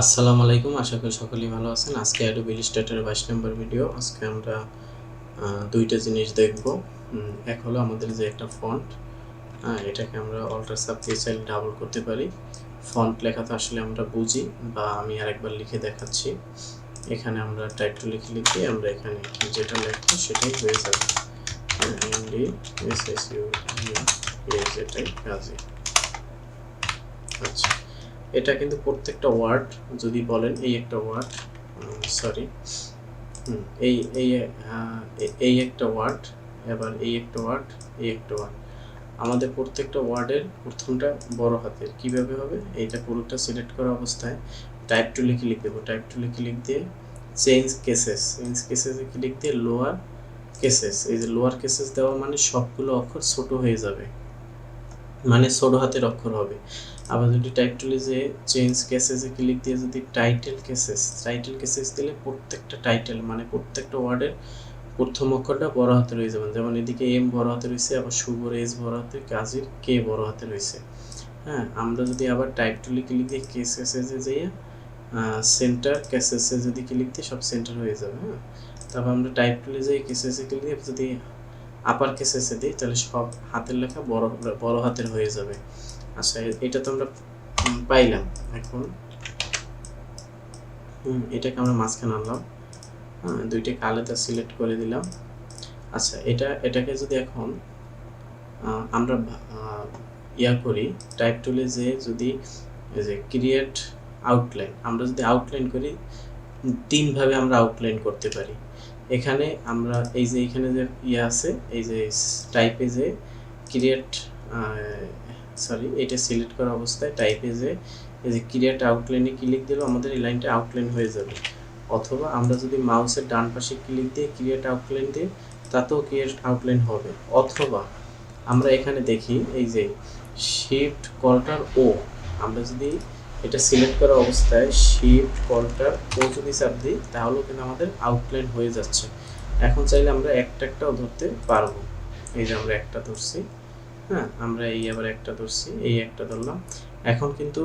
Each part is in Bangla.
আসসালামু আলাইকুম, আশা করি সকলেই ভালো আছেন। আজকে Adobe Illustrator 22 নম্বর ভিডিও। আজকে আমরা দুইটা জিনিস দেখব। এক হলো আমাদের যে একটা ফন্ট, এটাকে আমরা অল্টার সাব দিয়ে চাইলে ডাবল করতে পারি। ফন্ট লেখা তো আসলে আমরা বুঝি, বা আমি আরেকবার লিখে দেখাচ্ছি। এখানে আমরা টাইপ টু লিখে আমরা এখানে যেটা লিখবো সেটাই হয়ে যাবে। MD Shuvo Kazi। আচ্ছা, এটা কিন্তু প্রত্যেকটা ওয়ার্ড যদি বলেন এই একটা ওয়ার্ড, সরি, এই এই এই একটা ওয়ার্ড, এবার এই একটা ওয়ার্ড, এই একটা ওয়ার্ড, আমাদের প্রত্যেকটা ওয়ার্ডের প্রথমটা বড় হাতের কিভাবে হবে, এইটা পুরোটা সিলেক্ট করা অবস্থায় টাইপ টু লিখ দেবো। টাইপ টু লিখ দিয়ে চেঞ্জ কেসেসে ক্লিক দিয়ে লোয়ার কেসেস, এই যে লোয়ার কেসেস দেওয়া মানে সবগুলো অক্ষর ছোট হয়ে যাবে, মানে ছোট হাতের অক্ষর হবে। আবার যদি টাইপ টুলে যে চেঞ্জ কেসেসে ক্লিক দিয়ে যদি টাইটেল কেসেস দিলে প্রত্যেকটা টাইটেল মানে প্রত্যেকটা ওয়ার্ডের প্রথম অক্ষরটা বড় হাতে রয়ে যাবে। যেমন এদিকে এম বড় হাতে রয়েছে, আবার শুভর এস বড় হাতে, কাজীর কে বড় হাতে রয়েছে। হ্যাঁ, আমরা যদি আবার টাইপ টুলে ক্লিক দিয়ে কেসেসে যাইয়া সেন্টার কেসেসে যদি ক্লিক দিয়ে সব সেন্টার হয়ে যাবে। হ্যাঁ, তারপর আমরা টাইপ টুলে যাই কেসেসে ক্লিক দিয়ে যদি আপার কেসেসে দিই তাহলে সব হাতের লেখা বড় হাতের হয়ে যাবে। আচ্ছা, এটা তো আমরা পাইলাম। এখন এটাকে আমরা মাঝখানে আনলাম, দুইটাকে আলাদা সিলেক্ট করে দিলাম। আচ্ছা, এটাকে যদি এখন আমরা করি টাইপ টুলে যে যদি যে ক্রিয়েট আউটলাইন, আমরা যদি আউটলাইন করি তিনভাবে আমরা আউটলাইন করতে পারি। এখানে আমরা এই যে এখানে যে আছে, এই যে টাইপে যে ক্রিয়েট, সরি, এটা সিলেক্ট করা অবস্থায় টাইপে যে এই যে ক্রিয়েট আউটলাইনে ক্লিক দিলে আমাদের এই লাইনটা আউটলাইন হয়ে যাবে। অথবা আমরা যদি মাউসের ডান পাশে ক্লিক দিয়ে ক্রিয়েট আউটলাইন দিই তাতেও ক্রিয়েট আউটলাইন হবে। অথবা আমরা এখানে দেখি এই যে শিফট কল্টার ও, আমরা যদি এটা সিলেক্ট করা অবস্থায় শিফট কল্টার ও যদি চাপ দিই তাহলেও কিন্তু আমাদের আউটলাইন হয়ে যাচ্ছে। এখন চাইলে আমরা একটাও ধরতে পারবো। এই যে আমরা একটা ধরছি, হ্যাঁ, আমরা এই আবার একটা ধরছি, এই একটা ধরলাম। এখন কিন্তু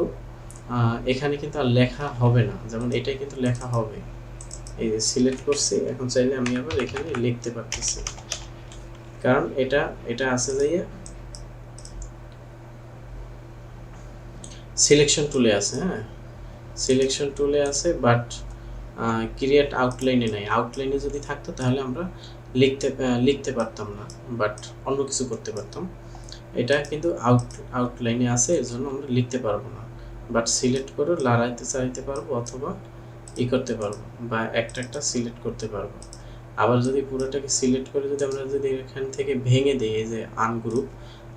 এখানে কিন্তু আর লেখা হবে না, যেমন এটাই কিন্তু লেখা হবে। এই যে সিলেক্ট করছি, এখন চাইলে আমি আবার এখানে লিখতে পারতেছি, কারণ এটা আছে যাইয়া সিলেকশন টুলে আছে। হ্যাঁ, সিলেকশন টুলে আছে, বাট ক্রিয়েট আউটলাইনে নাই। আউটলাইনে যদি থাকতো তাহলে আমরা লিখতে পারতাম না, বাট অন্য কিছু করতে পারতাম। এটা কিন্তু আউটলাইনে আছে, এর জন্য আমরা লিখতে পারবো না, বাট সিলেক্ট করে চালাইতে পারবো, অথবা করতে পারবো, বা একটা সিলেক্ট করতে পারবো। আবার যদি পুরোটাকে সিলেক্ট করে যদি আমরা যদি এখান থেকে ভেঙে দিই এই যে আনগ্রুপ,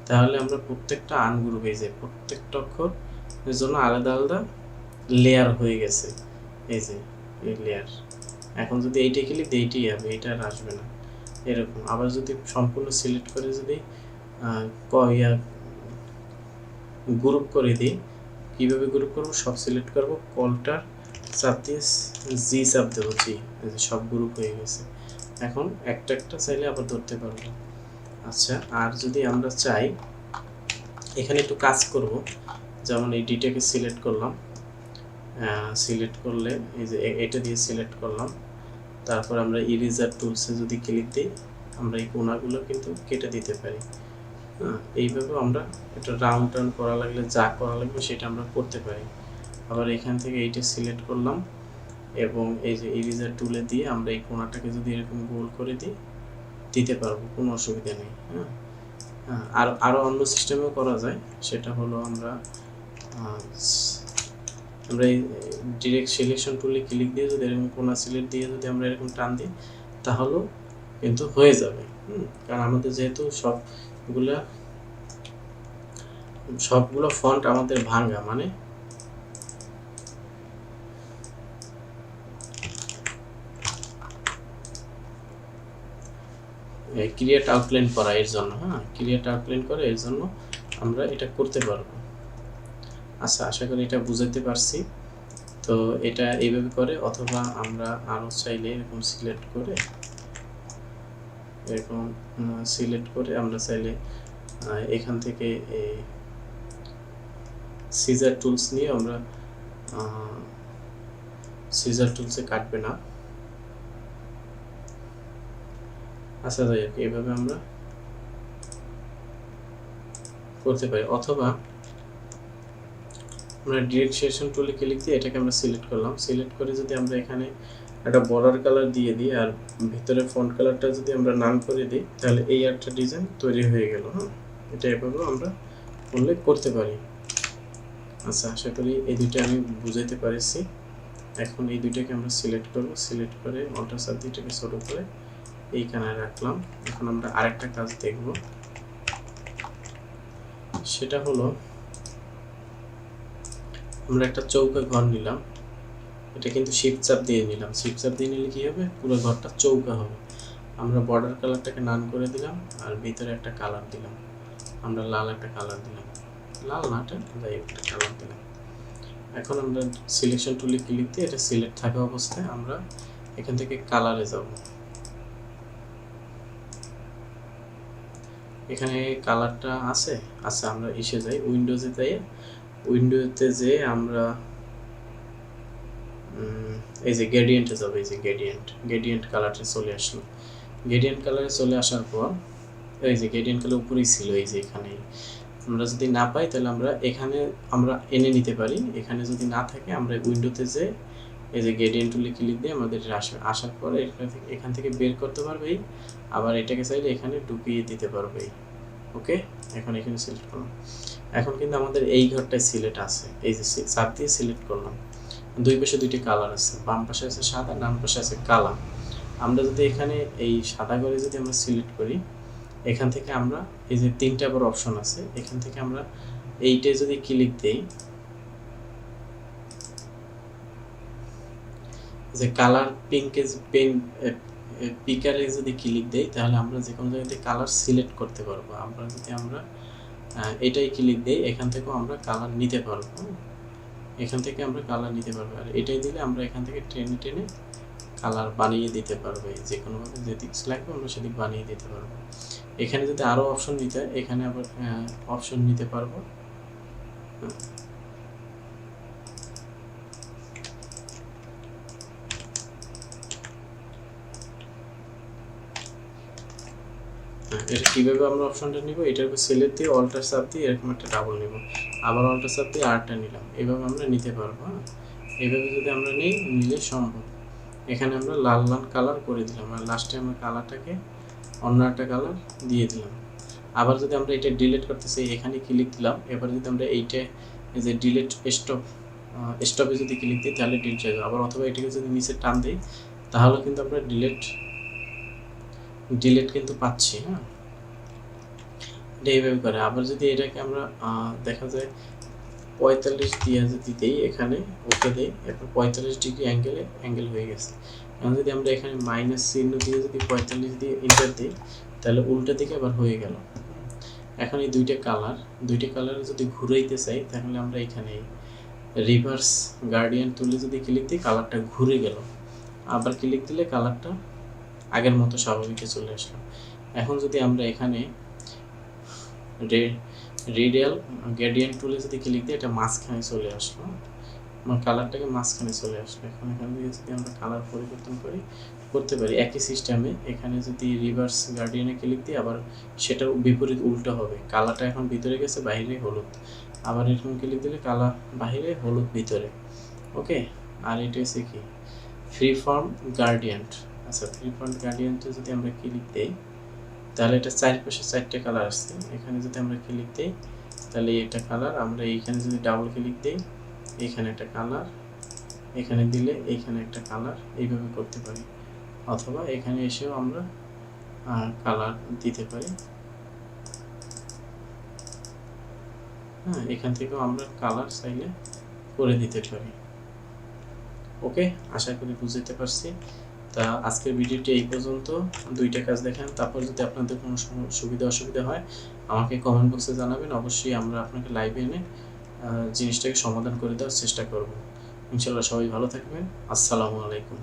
তাহলে আমরা প্রত্যেকটা আনগ্রুপ এই যে প্রত্যেকটা অক্ষর এর জন্য আলাদা লেয়ার হয়ে গেছে। এই যে এই লেয়ার, এখন যদি এইটা ক্লিক দিই এইটাই হবে, এইটা আর আসবে না এরকম। আবার যদি সম্পূর্ণ সিলেক্ট করে যদি গ্রুপ করে দিই, কীভাবে গ্রুপ করবো, সব সিলেক্ট করবো, কলটার চাপ দিয়ে জি চাপ দেবো, জি, সব গ্রুপ হয়ে গেছে। এখন একটা চাইলে আবার ধরতে পারবো। আচ্ছা, আর যদি আমরা চাই এখানে একটু কাজ করব, যেমন এই ডিটাকে সিলেক্ট করলাম, সিলেক্ট করলে এই যে এটা দিয়ে সিলেক্ট করলাম, তারপর আমরা ইরেজার টুলসে যদি ক্লিক দিই আমরা এই কোণাগুলো কিন্তু কেটে দিতে পারি। এইভাবে আমরা এটা রাউন্ড করা লাগলে যা করা লাগবে সেটা আমরা করতে পারি। আবার এখান থেকে এইটা সিলেক্ট করলাম এবং এই যে ইরেজার টুলে দিয়ে আমরা এই কোণাটাকে যদি এরকম গোল করে দিতে পারবো, কোনো অসুবিধা নেই। আর আরও অন্য সিস্টেমেও করা যায়, সেটা হলো আমরা এই ডিরেক্ট সিলেকশন টুলে ক্লিক দিয়ে যদি এরকম কোণা সিলেক্ট দিয়ে যদি আমরা এরকম টান দিই তাহলেও কিন্তু হয়ে যাবে। কারণ আমাদের যেহেতু সবগুলো ফন্ট আমাদের ভাঙা, মানে ক্রিয়েট আউটলাইন করা, এর জন্য ক্রিয়েট আউটলাইন করে এর জন্য আমরা এটা করতে পারবো। আচ্ছা, আশা করি এটা বুঝাতে পারছি। তো এটা এইভাবে করে, অথবা আমরা আরও চাইলে এরকম সিলেক্ট করে আমরা চাইলে এখান থেকে সিজার টুলস নিয়ে আমরা সিজার টুলসে কাটবে না। আচ্ছা যাই হোক, এইভাবে আমরা করতে পারি। অথবা আমরা ডিরেক্ট সিলেকশন টুলে ক্লিক দিয়ে এটাকে আমরা সিলেক্ট করলাম। সিলেক্ট করে যদি আমরা এখানে একটা বর্ডার কালার দিয়ে দিই আর ভিতরে ফন্ট কালারটা যদি আমরা নান করে দিই, তাহলে এই একটা ডিজাইন তৈরি হয়ে গেল। হ্যাঁ, এটা এভাবেও আমরা উল্লেখ করতে পারি। আচ্ছা, আশা করি এই দুইটা আমি বুঝাইতে পারছি। এখন এই দুইটাকে আমরা সিলেক্ট করব। সিলেক্ট করে অল্টার চাপ দিয়ে এটাকে ছোট করে এইখানে রাখলাম। এখন আমরা আরেকটা কাজ দেখব, সেটা হলো আমরা একটা চৌকা ঘর নিলাম। এটা কিন্তু শিফট চাপ দিয়ে নিলাম। শিফট চাপ দিয়ে নিলে কি হবে, পুরো ঘরটা চৌকা হবে। আমরা বর্ডার কালারটাকে নান করে দিলাম আর ভিতরে একটা কালার দিলাম। আমরা লাল একটা কালার দিলাম, লাল নাটা যাই একটা কালার দিলাম। এখন আমরা সিলেকশন টুলে ক্লিক দিয়ে এটা সিলেক্ট থাকা অবস্থায় আমরা এখান থেকে কালারে যাব। এখানে কালারটা আছে। আচ্ছা, আমরা এসে যাই উইন্ডোজে, যাই উইন্ডোতে যে আমরা এই যে গ্রেডিয়েন্টে যাবো। এই যে গ্রেডিয়েন্ট কালারটা চলে আসলো। গ্রেডিয়েন্ট কালারে চলে আসার পর এই যে গ্রেডিয়েন্ট কালার উপরেই ছিল, এই যে এখানে আমরা যদি না পাই তাহলে আমরা এখানে আমরা এনে নিতে পারি। এখানে যদি না থাকে আমরা উইন্ডোতে যে এই যে গ্রেডিয়েন্ট টুলে ক্লিক দিয়ে আমাদের আসার পরে এখান থেকে বের করতে পারবেই, আবার এটাকে চাইলে এখানে ঢুকিয়ে দিতে পারবেই। ওকে, এখন এখানে সিলেক্ট করলাম। এখন কিন্তু আমাদের এই ঘরটায় সিলেক্ট আছে। এই যে চাপ দিয়ে সিলেক্ট করলাম। দুই পাশে দুইটি কালার আছে, বাম পাশে আছে সাদা, ডান পাশে আছে কালা। আমরা যদি এখানে এই সাদা ঘরে যদি আমরা সিলেক্ট করি, এখান থেকে আমরা এই যে তিনটা আবার অপশন আছে, এখান থেকে আমরা এইটা যদি ক্লিক দেই, যে কালার পিঙ্কে পিকারে যদি ক্লিক দেই, তাহলে আমরা যে কোনো জায়গাতে কালার সিলেক্ট করতে পারবো। আমরা যদি আমরা এটাই ক্লিক দেই, এখান থেকেও আমরা কালার নিতে পারবো। এখান থেকে আমরা কালার নিতে পারবো। আর এটাই দিলে আমরা এখান থেকে টেনে টেনে কালার বানিয়ে দিতে পারবো। যে কোনোভাবে যেদিক লাগবে আমরা সেদিক বানিয়ে দিতে পারবো। এখানে যদি আরও অপশন নিতে হয়, এখানে আবার অপশন নিতে পারবো। এটা কীভাবে আমরা অপশনটা নিব, এটার উপর সিলেক্ট দিয়ে অল্টার চাপ দিয়ে এরকম একটা ডাবল নিব, আবার অল্টার চাপ দিয়ে আরটা নিলাম, এইভাবে আমরা নিতে পারবো। হ্যাঁ, এইভাবে যদি আমরা নিই, নিলে সম্ভব। এখানে আমরা লাল লাল কালার করে দিলাম আর লাস্টে আমরা কালারটাকে অন্য একটা কালার দিয়ে দিলাম। আবার যদি আমরা এটা ডিলিট করতে চাই, এখানে ক্লিক দিলাম। এবার যদি আমরা এইটা এই যে ডিলিট স্টপে যদি ক্লিক দিই, তাহলে ডিলিট হয়ে যাবে। আবার অথবা এটাকে যদি নিচে টান দিই, তাহলে কিন্তু আমরা ডিলিট কিন্তু পাচ্ছি। হ্যাঁ, এটা এইভাবে করে। আবার যদি এটাকে আমরা দেখা যায় 45 দিয়ে যদি দিই, এখানে ওকে দিই, এরপর 45 ডিগ্রি অ্যাঙ্গেল হয়ে গেছে। এখন যদি আমরা এখানে মাইনাস চিহ্ন দিয়ে যদি 45 দিয়ে এন্টার দিই, তাহলে উল্টা দিকে আবার হয়ে গেল। এখন এই দুইটা কালার যদি ঘুরাইতে চাই, তাহলে আমরা এখানে রিভার্স গার্ডিয়ান টুলে যদি ক্লিক দিই, কালারটা ঘুরে গেল। আবার ক্লিক দিলে কালারটা আগের মতো স্বাভাবিকে চলে আসলো। এখন যদি আমরা এখানে রেডিয়াল গ্রেডিয়েন্ট টুলে যদি ক্লিক দিই, এটা মাঝখানে চলে আসলো। আমার কালারটাকে মাঝখানে চলে আসলো। এখন এখান থেকে যদি আমরা কালার পরিবর্তন করতে পারি একই সিস্টেমে, এখানে যদি রিভার্স গার্ডিয়ানে ক্লিক দিই, আবার সেটার বিপরীত উল্টো হবে। কালারটা এখন ভিতরে গেছে, বাইরে হলুদ। আবার এরকম ক্লিক দিলে কালার বাইরে, হলুদ ভিতরে। ওকে, আর এটা হচ্ছে কি ফ্রি ফর্ম গার্ডিয়ান্ট। আচ্ছা, ফ্রি ফর্ম গার্ডিয়ান্টে যদি আমরা ক্লিক দিই, তাহলে এটা চারপাশে চারটে কালার আসছে। এখানে যদি আমরা ক্লিক দিই, তাহলে এটা কালার। আমরা এইখানে যদি ডাবল ক্লিক দিই, এইখানে একটা কালার, এখানে দিলে এইখানে একটা কালার, এইভাবে করতে পারি। অথবা এখানে এসেও আমরা কালার দিতে পারি। হ্যাঁ, এখান থেকেও আমরা কালার চাইলে করে দিতে পারি। ওকে, আশা করি বুঝতে পারছি। তা আজকের ভিডিওটি এই পর্যন্ত। দুইটা কাজ দেখেন, তারপর যদি আপনাদের কোনো অসুবিধা হয়, আমাকে কমেন্ট বক্সে জানাবেন। অবশ্যই আমরা আপনাকে লাইভে এনে জিনিসটাকে সমাধান করে দেওয়ার চেষ্টা করব। ইনশাল্লাহ সবাই ভালো থাকবেন। আসসালামু আলাইকুম।